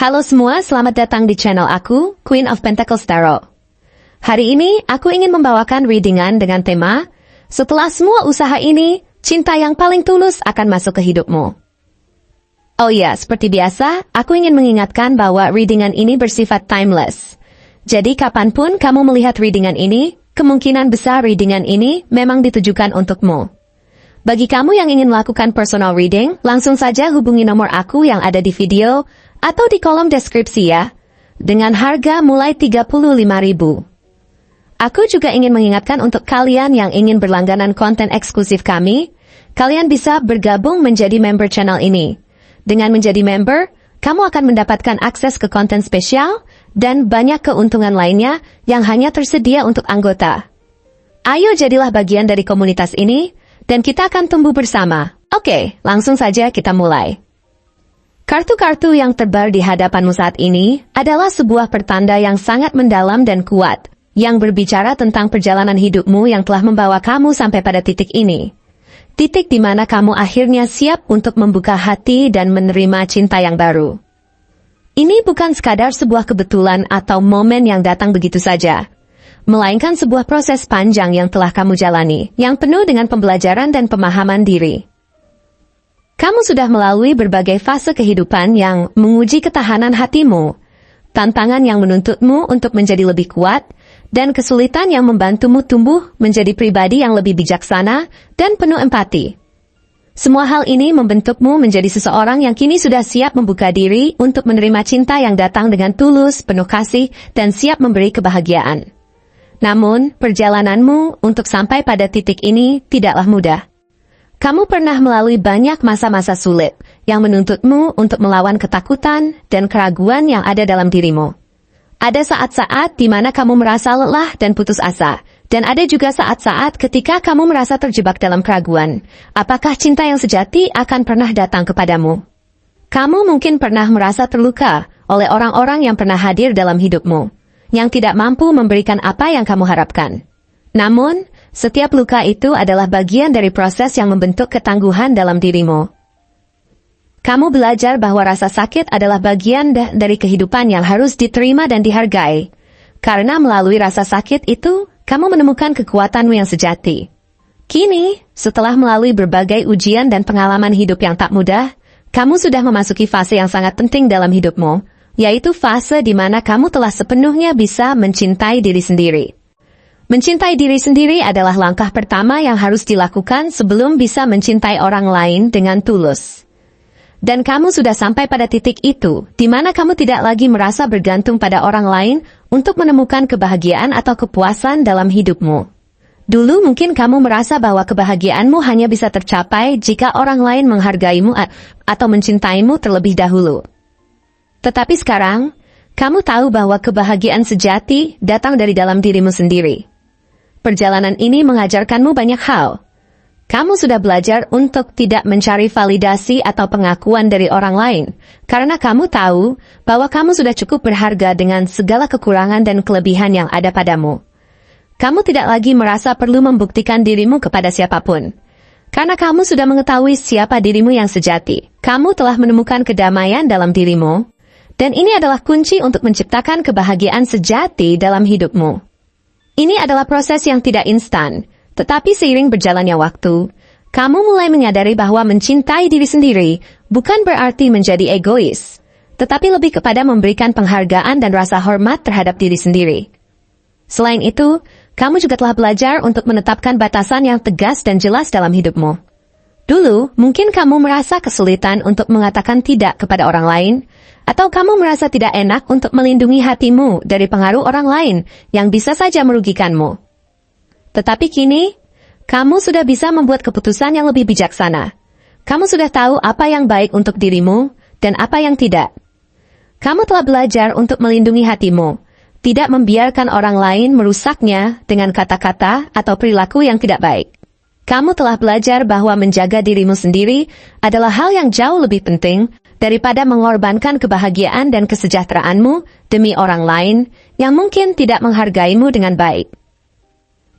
Halo semua, selamat datang di channel aku, Queen of Pentacles Tarot. Hari ini, aku ingin membawakan readingan dengan tema, setelah semua usaha ini, cinta yang paling tulus akan masuk ke hidupmu. Oh ya, seperti biasa, aku ingin mengingatkan bahwa readingan ini bersifat timeless. Jadi kapanpun kamu melihat readingan ini, kemungkinan besar readingan ini memang ditujukan untukmu. Bagi kamu yang ingin melakukan personal reading, langsung saja hubungi nomor aku yang ada di video, atau di kolom deskripsi ya, dengan harga mulai 35.000. Aku juga ingin mengingatkan untuk kalian yang ingin berlangganan konten eksklusif kami, kalian bisa bergabung menjadi member channel ini. Dengan menjadi member, kamu akan mendapatkan akses ke konten spesial dan banyak keuntungan lainnya yang hanya tersedia untuk anggota. Ayo jadilah bagian dari komunitas ini, dan kita akan tumbuh bersama. Oke, langsung saja kita mulai. Kartu-kartu yang terbar di hadapanmu saat ini adalah sebuah pertanda yang sangat mendalam dan kuat, yang berbicara tentang perjalanan hidupmu yang telah membawa kamu sampai pada titik ini. Titik di mana kamu akhirnya siap untuk membuka hati dan menerima cinta yang baru. Ini bukan sekadar sebuah kebetulan atau momen yang datang begitu saja, melainkan sebuah proses panjang yang telah kamu jalani, yang penuh dengan pembelajaran dan pemahaman diri. Kamu sudah melalui berbagai fase kehidupan yang menguji ketahanan hatimu, tantangan yang menuntutmu untuk menjadi lebih kuat, dan kesulitan yang membantumu tumbuh menjadi pribadi yang lebih bijaksana dan penuh empati. Semua hal ini membentukmu menjadi seseorang yang kini sudah siap membuka diri untuk menerima cinta yang datang dengan tulus, penuh kasih, dan siap memberi kebahagiaan. Namun, perjalananmu untuk sampai pada titik ini tidaklah mudah. Kamu pernah melalui banyak masa-masa sulit yang menuntutmu untuk melawan ketakutan dan keraguan yang ada dalam dirimu. Ada saat-saat di mana kamu merasa lelah dan putus asa, dan ada juga saat-saat ketika kamu merasa terjebak dalam keraguan. Apakah cinta yang sejati akan pernah datang kepadamu? Kamu mungkin pernah merasa terluka oleh orang-orang yang pernah hadir dalam hidupmu, yang tidak mampu memberikan apa yang kamu harapkan. Namun, setiap luka itu adalah bagian dari proses yang membentuk ketangguhan dalam dirimu. Kamu belajar bahwa rasa sakit adalah bagian dari kehidupan yang harus diterima dan dihargai. Karena melalui rasa sakit itu, kamu menemukan kekuatanmu yang sejati. Kini, setelah melalui berbagai ujian dan pengalaman hidup yang tak mudah, kamu sudah memasuki fase yang sangat penting dalam hidupmu, yaitu fase di mana kamu telah sepenuhnya bisa mencintai diri sendiri. Mencintai diri sendiri adalah langkah pertama yang harus dilakukan sebelum bisa mencintai orang lain dengan tulus. Dan kamu sudah sampai pada titik itu, di mana kamu tidak lagi merasa bergantung pada orang lain untuk menemukan kebahagiaan atau kepuasan dalam hidupmu. Dulu mungkin kamu merasa bahwa kebahagiaanmu hanya bisa tercapai jika orang lain menghargaimu atau mencintaimu terlebih dahulu. Tetapi sekarang, kamu tahu bahwa kebahagiaan sejati datang dari dalam dirimu sendiri. Perjalanan ini mengajarkanmu banyak hal. Kamu sudah belajar untuk tidak mencari validasi atau pengakuan dari orang lain, karena kamu tahu bahwa kamu sudah cukup berharga dengan segala kekurangan dan kelebihan yang ada padamu. Kamu tidak lagi merasa perlu membuktikan dirimu kepada siapapun. Karena kamu sudah mengetahui siapa dirimu yang sejati, kamu telah menemukan kedamaian dalam dirimu, dan ini adalah kunci untuk menciptakan kebahagiaan sejati dalam hidupmu. Ini adalah proses yang tidak instan, tetapi seiring berjalannya waktu, kamu mulai menyadari bahwa mencintai diri sendiri bukan berarti menjadi egois, tetapi lebih kepada memberikan penghargaan dan rasa hormat terhadap diri sendiri. Selain itu, kamu juga telah belajar untuk menetapkan batasan yang tegas dan jelas dalam hidupmu. Dulu, mungkin kamu merasa kesulitan untuk mengatakan tidak kepada orang lain, atau kamu merasa tidak enak untuk melindungi hatimu dari pengaruh orang lain yang bisa saja merugikanmu. Tetapi kini, kamu sudah bisa membuat keputusan yang lebih bijaksana. Kamu sudah tahu apa yang baik untuk dirimu dan apa yang tidak. Kamu telah belajar untuk melindungi hatimu, tidak membiarkan orang lain merusaknya dengan kata-kata atau perilaku yang tidak baik. Kamu telah belajar bahwa menjaga dirimu sendiri adalah hal yang jauh lebih penting daripada mengorbankan kebahagiaan dan kesejahteraanmu demi orang lain yang mungkin tidak menghargaimu dengan baik.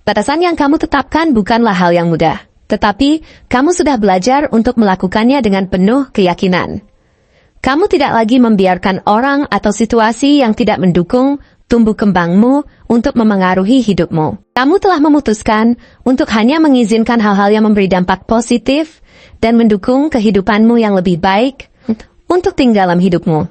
Batasan yang kamu tetapkan bukanlah hal yang mudah, tetapi kamu sudah belajar untuk melakukannya dengan penuh keyakinan. Kamu tidak lagi membiarkan orang atau situasi yang tidak mendukung tumbuh kembangmu untuk memengaruhi hidupmu. Kamu telah memutuskan untuk hanya mengizinkan hal-hal yang memberi dampak positif dan mendukung kehidupanmu yang lebih baik untuk tinggal dalam hidupmu.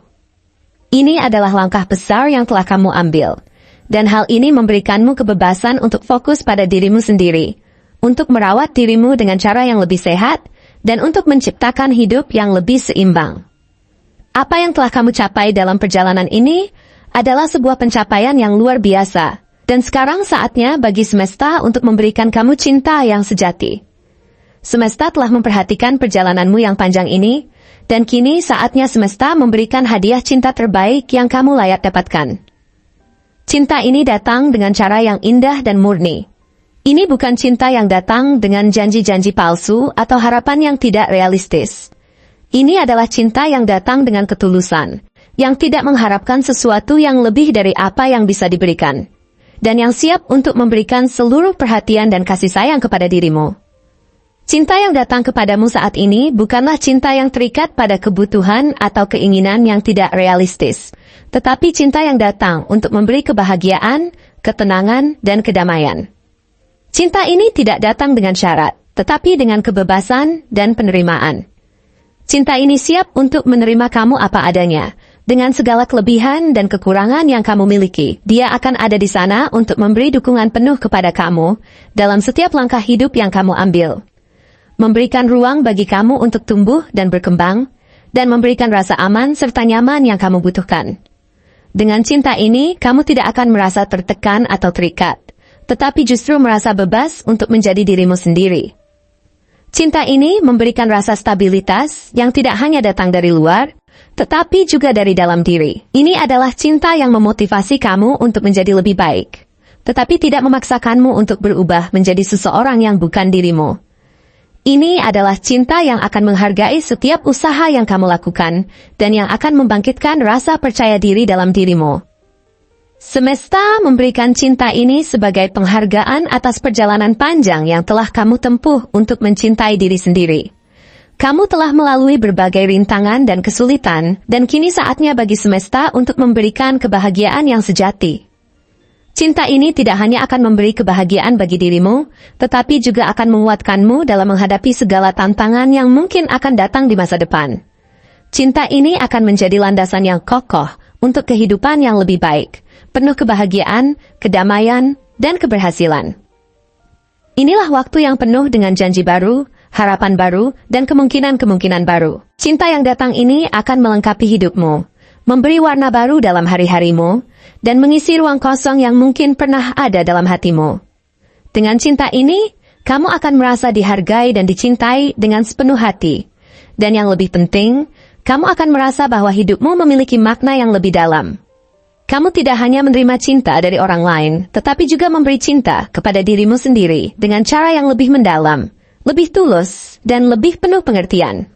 Ini adalah langkah besar yang telah kamu ambil, dan hal ini memberikanmu kebebasan untuk fokus pada dirimu sendiri, untuk merawat dirimu dengan cara yang lebih sehat, dan untuk menciptakan hidup yang lebih seimbang. Apa yang telah kamu capai dalam perjalanan ini adalah sebuah pencapaian yang luar biasa, dan sekarang saatnya bagi semesta untuk memberikan kamu cinta yang sejati. Semesta telah memperhatikan perjalananmu yang panjang ini, dan kini saatnya semesta memberikan hadiah cinta terbaik yang kamu layak dapatkan. Cinta ini datang dengan cara yang indah dan murni. Ini bukan cinta yang datang dengan janji-janji palsu atau harapan yang tidak realistis. Ini adalah cinta yang datang dengan ketulusan, yang tidak mengharapkan sesuatu yang lebih dari apa yang bisa diberikan, dan yang siap untuk memberikan seluruh perhatian dan kasih sayang kepada dirimu. Cinta yang datang kepadamu saat ini bukanlah cinta yang terikat pada kebutuhan atau keinginan yang tidak realistis, tetapi cinta yang datang untuk memberi kebahagiaan, ketenangan, dan kedamaian. Cinta ini tidak datang dengan syarat, tetapi dengan kebebasan dan penerimaan. Cinta ini siap untuk menerima kamu apa adanya, dengan segala kelebihan dan kekurangan yang kamu miliki. Dia akan ada di sana untuk memberi dukungan penuh kepada kamu dalam setiap langkah hidup yang kamu ambil. Memberikan ruang bagi kamu untuk tumbuh dan berkembang, dan memberikan rasa aman serta nyaman yang kamu butuhkan. Dengan cinta ini, kamu tidak akan merasa tertekan atau terikat, tetapi justru merasa bebas untuk menjadi dirimu sendiri. Cinta ini memberikan rasa stabilitas yang tidak hanya datang dari luar, tetapi juga dari dalam diri. Ini adalah cinta yang memotivasi kamu untuk menjadi lebih baik, tetapi tidak memaksakanmu untuk berubah menjadi seseorang yang bukan dirimu. Ini adalah cinta yang akan menghargai setiap usaha yang kamu lakukan, dan yang akan membangkitkan rasa percaya diri dalam dirimu. Semesta memberikan cinta ini sebagai penghargaan atas perjalanan panjang yang telah kamu tempuh untuk mencintai diri sendiri. Kamu telah melalui berbagai rintangan dan kesulitan, dan kini saatnya bagi semesta untuk memberikan kebahagiaan yang sejati. Cinta ini tidak hanya akan memberi kebahagiaan bagi dirimu, tetapi juga akan menguatkanmu dalam menghadapi segala tantangan yang mungkin akan datang di masa depan. Cinta ini akan menjadi landasan yang kokoh untuk kehidupan yang lebih baik, penuh kebahagiaan, kedamaian, dan keberhasilan. Inilah waktu yang penuh dengan janji baru, harapan baru, dan kemungkinan-kemungkinan baru. Cinta yang datang ini akan melengkapi hidupmu, memberi warna baru dalam hari-harimu, dan mengisi ruang kosong yang mungkin pernah ada dalam hatimu. Dengan cinta ini, kamu akan merasa dihargai dan dicintai dengan sepenuh hati. Dan yang lebih penting, kamu akan merasa bahwa hidupmu memiliki makna yang lebih dalam. Kamu tidak hanya menerima cinta dari orang lain, tetapi juga memberi cinta kepada dirimu sendiri dengan cara yang lebih mendalam, lebih tulus, dan lebih penuh pengertian.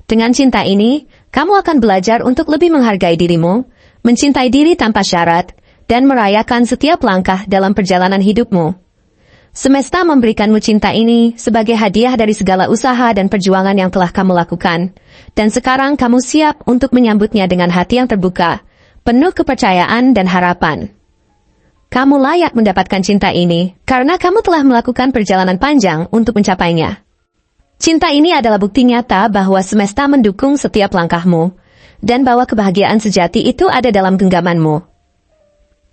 Dengan cinta ini, kamu akan belajar untuk lebih menghargai dirimu, mencintai diri tanpa syarat, dan merayakan setiap langkah dalam perjalanan hidupmu. Semesta memberikanmu cinta ini sebagai hadiah dari segala usaha dan perjuangan yang telah kamu lakukan, dan sekarang kamu siap untuk menyambutnya dengan hati yang terbuka, penuh kepercayaan dan harapan. Kamu layak mendapatkan cinta ini karena kamu telah melakukan perjalanan panjang untuk mencapainya. Cinta ini adalah bukti nyata bahwa semesta mendukung setiap langkahmu, dan bahwa kebahagiaan sejati itu ada dalam genggamanmu.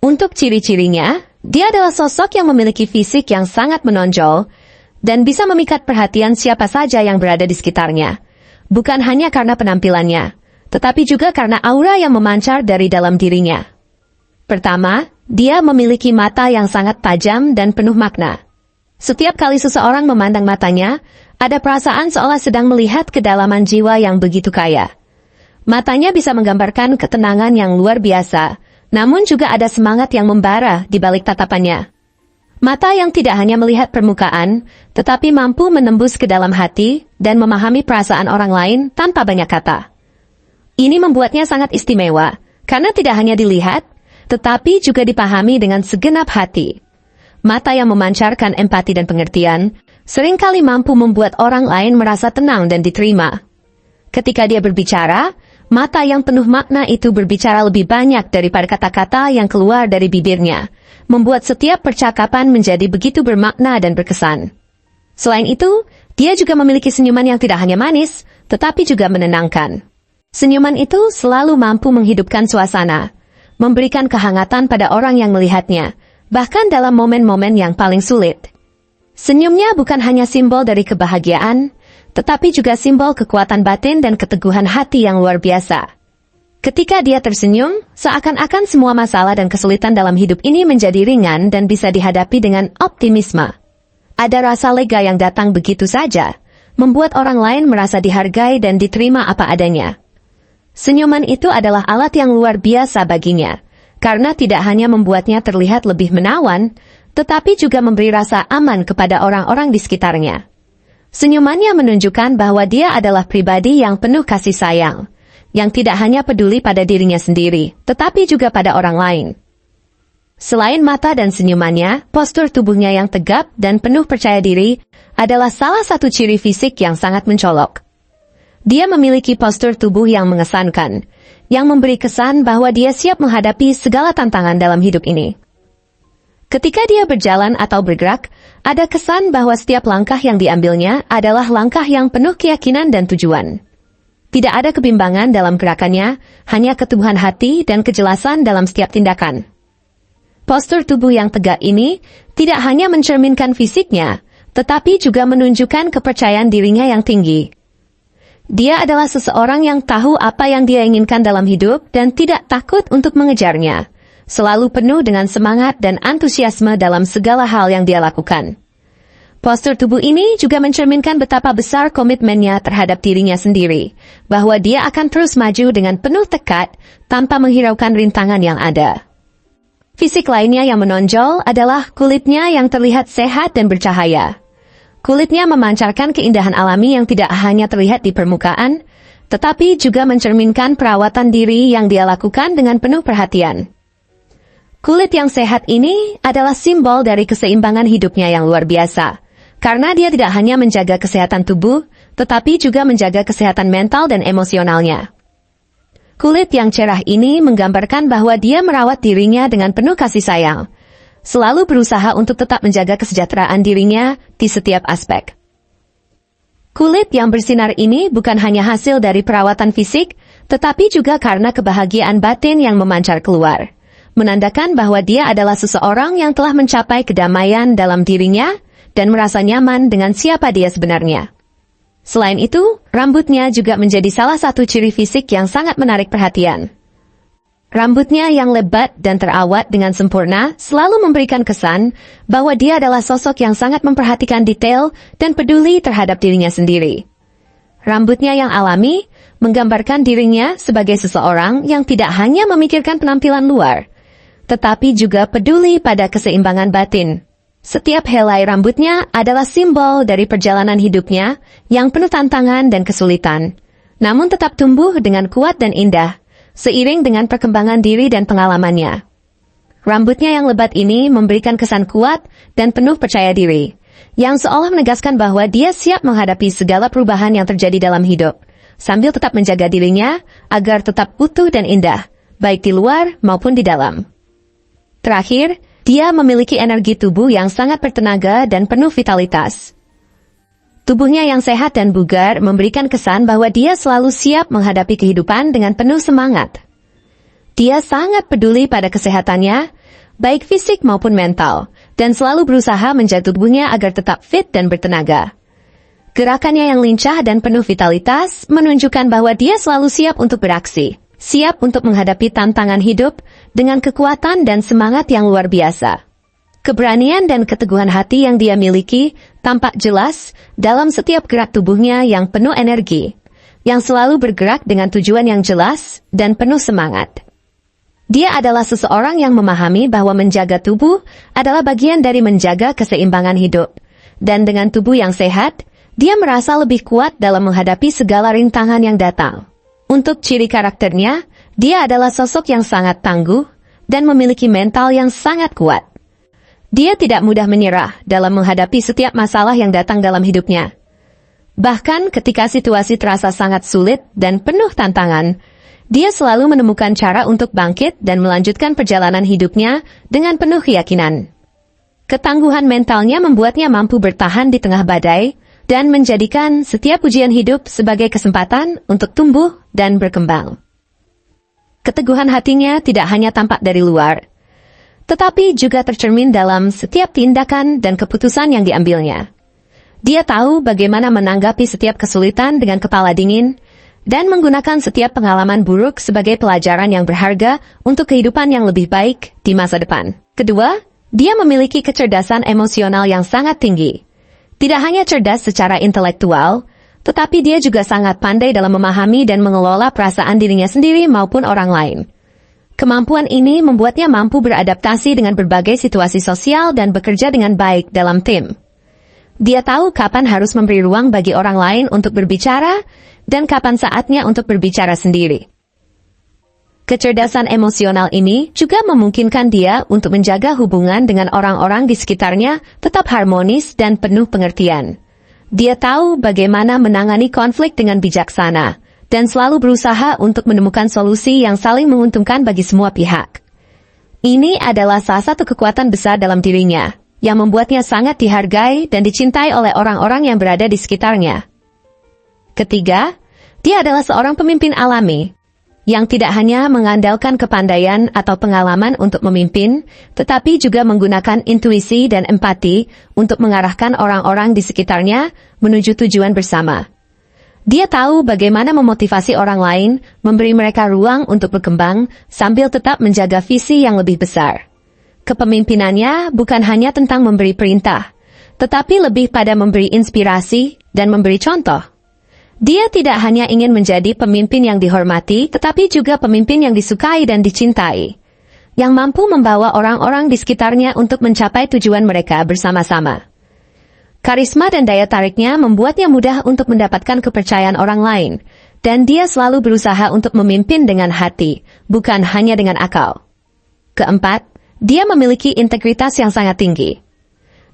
Untuk ciri-cirinya, dia adalah sosok yang memiliki fisik yang sangat menonjol, dan bisa memikat perhatian siapa saja yang berada di sekitarnya, bukan hanya karena penampilannya, tetapi juga karena aura yang memancar dari dalam dirinya. Pertama, dia memiliki mata yang sangat tajam dan penuh makna. Setiap kali seseorang memandang matanya, ada perasaan seolah sedang melihat kedalaman jiwa yang begitu kaya. Matanya bisa menggambarkan ketenangan yang luar biasa, namun juga ada semangat yang membara di balik tatapannya. Mata yang tidak hanya melihat permukaan, tetapi mampu menembus ke dalam hati dan memahami perasaan orang lain tanpa banyak kata. Ini membuatnya sangat istimewa, karena tidak hanya dilihat, tetapi juga dipahami dengan segenap hati. Mata yang memancarkan empati dan pengertian, seringkali mampu membuat orang lain merasa tenang dan diterima. Ketika dia berbicara, Mata yang penuh makna itu berbicara lebih banyak daripada kata-kata yang keluar dari bibirnya, membuat setiap percakapan menjadi begitu bermakna dan berkesan. Selain itu, dia juga memiliki senyuman yang tidak hanya manis, tetapi juga menenangkan. Senyuman itu selalu mampu menghidupkan suasana, memberikan kehangatan pada orang yang melihatnya, bahkan dalam momen-momen yang paling sulit. Senyumnya bukan hanya simbol dari kebahagiaan, tetapi juga simbol kekuatan batin dan keteguhan hati yang luar biasa. Ketika dia tersenyum, seakan-akan semua masalah dan kesulitan dalam hidup ini menjadi ringan dan bisa dihadapi dengan optimisme. Ada rasa lega yang datang begitu saja, membuat orang lain merasa dihargai dan diterima apa adanya. Senyuman itu adalah alat yang luar biasa baginya, karena tidak hanya membuatnya terlihat lebih menawan, tetapi juga memberi rasa aman kepada orang-orang di sekitarnya. Senyumannya menunjukkan bahwa dia adalah pribadi yang penuh kasih sayang, yang tidak hanya peduli pada dirinya sendiri, tetapi juga pada orang lain. Selain mata dan senyumannya, postur tubuhnya yang tegap dan penuh percaya diri adalah salah satu ciri fisik yang sangat mencolok. Dia memiliki postur tubuh yang mengesankan, yang memberi kesan bahwa dia siap menghadapi segala tantangan dalam hidup ini. Ketika dia berjalan atau bergerak, ada kesan bahwa setiap langkah yang diambilnya adalah langkah yang penuh keyakinan dan tujuan. Tidak ada kebimbangan dalam gerakannya, hanya keteguhan hati dan kejelasan dalam setiap tindakan. Postur tubuh yang tegak ini tidak hanya mencerminkan fisiknya, tetapi juga menunjukkan kepercayaan dirinya yang tinggi. Dia adalah seseorang yang tahu apa yang dia inginkan dalam hidup dan tidak takut untuk mengejarnya, selalu penuh dengan semangat dan antusiasme dalam segala hal yang dia lakukan. Postur tubuh ini juga mencerminkan betapa besar komitmennya terhadap dirinya sendiri, bahwa dia akan terus maju dengan penuh tekad tanpa menghiraukan rintangan yang ada. Fisik lainnya yang menonjol adalah kulitnya yang terlihat sehat dan bercahaya. Kulitnya memancarkan keindahan alami yang tidak hanya terlihat di permukaan, tetapi juga mencerminkan perawatan diri yang dia lakukan dengan penuh perhatian. Kulit yang sehat ini adalah simbol dari keseimbangan hidupnya yang luar biasa, karena dia tidak hanya menjaga kesehatan tubuh, tetapi juga menjaga kesehatan mental dan emosionalnya. Kulit yang cerah ini menggambarkan bahwa dia merawat dirinya dengan penuh kasih sayang, selalu berusaha untuk tetap menjaga kesejahteraan dirinya di setiap aspek. Kulit yang bersinar ini bukan hanya hasil dari perawatan fisik, tetapi juga karena kebahagiaan batin yang memancar keluar, menandakan bahwa dia adalah seseorang yang telah mencapai kedamaian dalam dirinya dan merasa nyaman dengan siapa dia sebenarnya. Selain itu, rambutnya juga menjadi salah satu ciri fisik yang sangat menarik perhatian. Rambutnya yang lebat dan terawat dengan sempurna selalu memberikan kesan bahwa dia adalah sosok yang sangat memperhatikan detail dan peduli terhadap dirinya sendiri. Rambutnya yang alami menggambarkan dirinya sebagai seseorang yang tidak hanya memikirkan penampilan luar, tetapi juga peduli pada keseimbangan batin. Setiap helai rambutnya adalah simbol dari perjalanan hidupnya yang penuh tantangan dan kesulitan, namun tetap tumbuh dengan kuat dan indah, seiring dengan perkembangan diri dan pengalamannya. Rambutnya yang lebat ini memberikan kesan kuat dan penuh percaya diri, yang seolah menegaskan bahwa dia siap menghadapi segala perubahan yang terjadi dalam hidup, sambil tetap menjaga dirinya agar tetap utuh dan indah, baik di luar maupun di dalam. Terakhir, dia memiliki energi tubuh yang sangat bertenaga dan penuh vitalitas. Tubuhnya yang sehat dan bugar memberikan kesan bahwa dia selalu siap menghadapi kehidupan dengan penuh semangat. Dia sangat peduli pada kesehatannya, baik fisik maupun mental, dan selalu berusaha menjaga tubuhnya agar tetap fit dan bertenaga. Gerakannya yang lincah dan penuh vitalitas menunjukkan bahwa dia selalu siap untuk beraksi, siap untuk menghadapi tantangan hidup dengan kekuatan dan semangat yang luar biasa. Keberanian dan keteguhan hati yang dia miliki tampak jelas dalam setiap gerak tubuhnya yang penuh energi, yang selalu bergerak dengan tujuan yang jelas dan penuh semangat. Dia adalah seseorang yang memahami bahwa menjaga tubuh adalah bagian dari menjaga keseimbangan hidup, dan dengan tubuh yang sehat, dia merasa lebih kuat dalam menghadapi segala rintangan yang datang. Untuk ciri karakternya, dia adalah sosok yang sangat tangguh dan memiliki mental yang sangat kuat. Dia tidak mudah menyerah dalam menghadapi setiap masalah yang datang dalam hidupnya. Bahkan ketika situasi terasa sangat sulit dan penuh tantangan, Dia selalu menemukan cara untuk bangkit dan melanjutkan perjalanan hidupnya dengan penuh keyakinan. Ketangguhan mentalnya membuatnya mampu bertahan di tengah badai dan menjadikan setiap ujian hidup sebagai kesempatan untuk tumbuh dan berkembang. Keteguhan hatinya tidak hanya tampak dari luar, tetapi juga tercermin dalam setiap tindakan dan keputusan yang diambilnya. Dia tahu bagaimana menanggapi setiap kesulitan dengan kepala dingin dan menggunakan setiap pengalaman buruk sebagai pelajaran yang berharga untuk kehidupan yang lebih baik di masa depan. Kedua, dia memiliki kecerdasan emosional yang sangat tinggi. Tidak hanya cerdas secara intelektual, tetapi dia juga sangat pandai dalam memahami dan mengelola perasaan dirinya sendiri maupun orang lain. Kemampuan ini membuatnya mampu beradaptasi dengan berbagai situasi sosial dan bekerja dengan baik dalam tim. Dia tahu kapan harus memberi ruang bagi orang lain untuk berbicara dan kapan saatnya untuk berbicara sendiri. Kecerdasan emosional ini juga memungkinkan dia untuk menjaga hubungan dengan orang-orang di sekitarnya tetap harmonis dan penuh pengertian. Dia tahu bagaimana menangani konflik dengan bijaksana dan selalu berusaha untuk menemukan solusi yang saling menguntungkan bagi semua pihak. Ini adalah salah satu kekuatan besar dalam dirinya, yang membuatnya sangat dihargai dan dicintai oleh orang-orang yang berada di sekitarnya. Ketiga, dia adalah seorang pemimpin alami, yang tidak hanya mengandalkan kepandaian atau pengalaman untuk memimpin, tetapi juga menggunakan intuisi dan empati untuk mengarahkan orang-orang di sekitarnya menuju tujuan bersama. Dia tahu bagaimana memotivasi orang lain, memberi mereka ruang untuk berkembang, sambil tetap menjaga visi yang lebih besar. Kepemimpinannya bukan hanya tentang memberi perintah, tetapi lebih pada memberi inspirasi dan memberi contoh. Dia tidak hanya ingin menjadi pemimpin yang dihormati, tetapi juga pemimpin yang disukai dan dicintai, yang mampu membawa orang-orang di sekitarnya untuk mencapai tujuan mereka bersama-sama. Karisma dan daya tariknya membuatnya mudah untuk mendapatkan kepercayaan orang lain, dan dia selalu berusaha untuk memimpin dengan hati, bukan hanya dengan akal. Keempat, dia memiliki integritas yang sangat tinggi.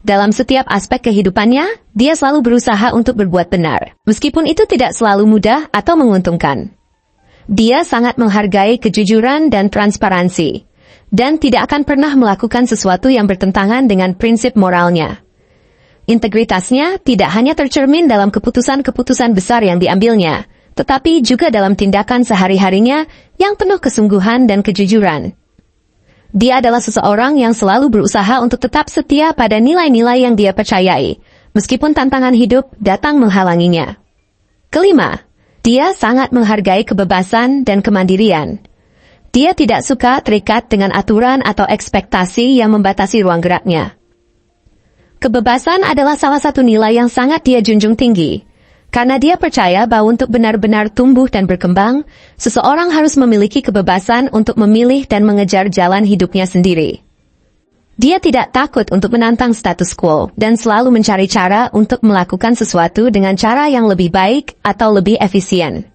Dalam setiap aspek kehidupannya, dia selalu berusaha untuk berbuat benar, meskipun itu tidak selalu mudah atau menguntungkan. Dia sangat menghargai kejujuran dan transparansi, dan tidak akan pernah melakukan sesuatu yang bertentangan dengan prinsip moralnya. Integritasnya tidak hanya tercermin dalam keputusan-keputusan besar yang diambilnya, tetapi juga dalam tindakan sehari-harinya yang penuh kesungguhan dan kejujuran. Dia adalah seseorang yang selalu berusaha untuk tetap setia pada nilai-nilai yang dia percayai, meskipun tantangan hidup datang menghalanginya. Kelima, dia sangat menghargai kebebasan dan kemandirian. Dia tidak suka terikat dengan aturan atau ekspektasi yang membatasi ruang geraknya. Kebebasan adalah salah satu nilai yang sangat dia junjung tinggi. Karena dia percaya bahwa untuk benar-benar tumbuh dan berkembang, seseorang harus memiliki kebebasan untuk memilih dan mengejar jalan hidupnya sendiri. Dia tidak takut untuk menantang status quo dan selalu mencari cara untuk melakukan sesuatu dengan cara yang lebih baik atau lebih efisien.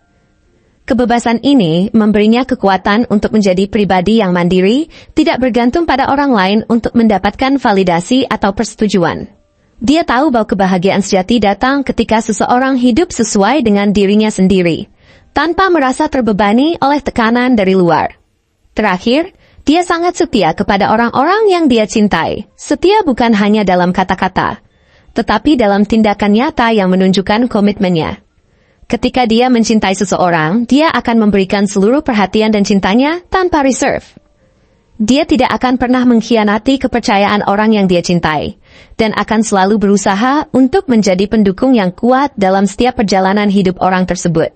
Kebebasan ini memberinya kekuatan untuk menjadi pribadi yang mandiri, tidak bergantung pada orang lain untuk mendapatkan validasi atau persetujuan. Dia tahu bahwa kebahagiaan sejati datang ketika seseorang hidup sesuai dengan dirinya sendiri, tanpa merasa terbebani oleh tekanan dari luar. Terakhir, dia sangat setia kepada orang-orang yang dia cintai. Setia bukan hanya dalam kata-kata, tetapi dalam tindakan nyata yang menunjukkan komitmennya. Ketika dia mencintai seseorang, dia akan memberikan seluruh perhatian dan cintanya tanpa reserve. Dia tidak akan pernah mengkhianati kepercayaan orang yang dia cintai, dan akan selalu berusaha untuk menjadi pendukung yang kuat dalam setiap perjalanan hidup orang tersebut.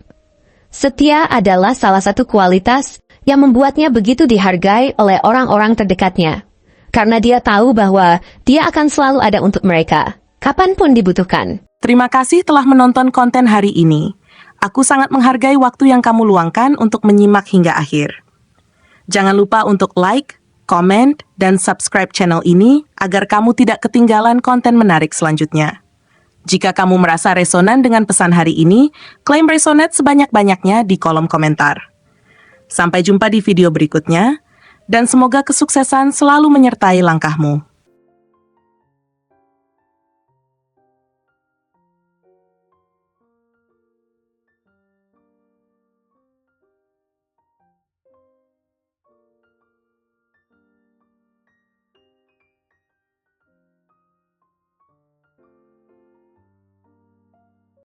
Setia adalah salah satu kualitas yang membuatnya begitu dihargai oleh orang-orang terdekatnya, karena dia tahu bahwa dia akan selalu ada untuk mereka, kapanpun dibutuhkan. Terima kasih telah menonton konten hari ini. Aku sangat menghargai waktu yang kamu luangkan untuk menyimak hingga akhir. Jangan lupa untuk like, komen, dan subscribe channel ini agar kamu tidak ketinggalan konten menarik selanjutnya. Jika kamu merasa resonan dengan pesan hari ini, klaim resonate sebanyak-banyaknya di kolom komentar. Sampai jumpa di video berikutnya, dan semoga kesuksesan selalu menyertai langkahmu.